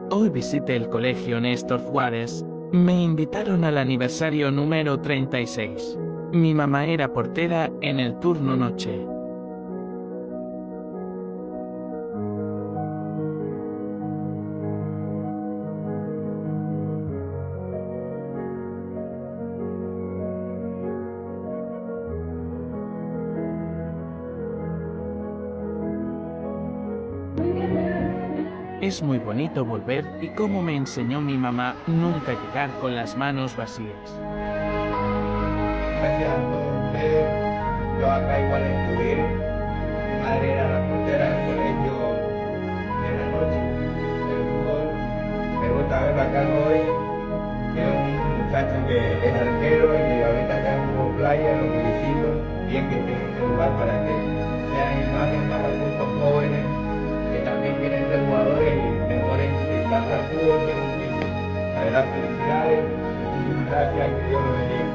Hoy visité el colegio Néstor Juárez. Me invitaron al aniversario número 36. Mi mamá era portera en el turno noche. Es muy bonito volver y como me enseñó mi mamá, nunca llegar con las manos vacías. Gracias a todos ustedes. Yo acá igual estudié. Mi madre era la portera del colegio de la noche, del fútbol. Me gusta verlo acá hoy, que es un muchacho que es arquero y ahorita acá en Hugo Playa lo felicito. Bien que esté en este lugar para que sean imagen para muchos jóvenes que también quieren ser jugadores y mejores dedicarse al fútbol que es un vicio. La verdad, felicidades, muchísimas gracias y que Dios los bendiga.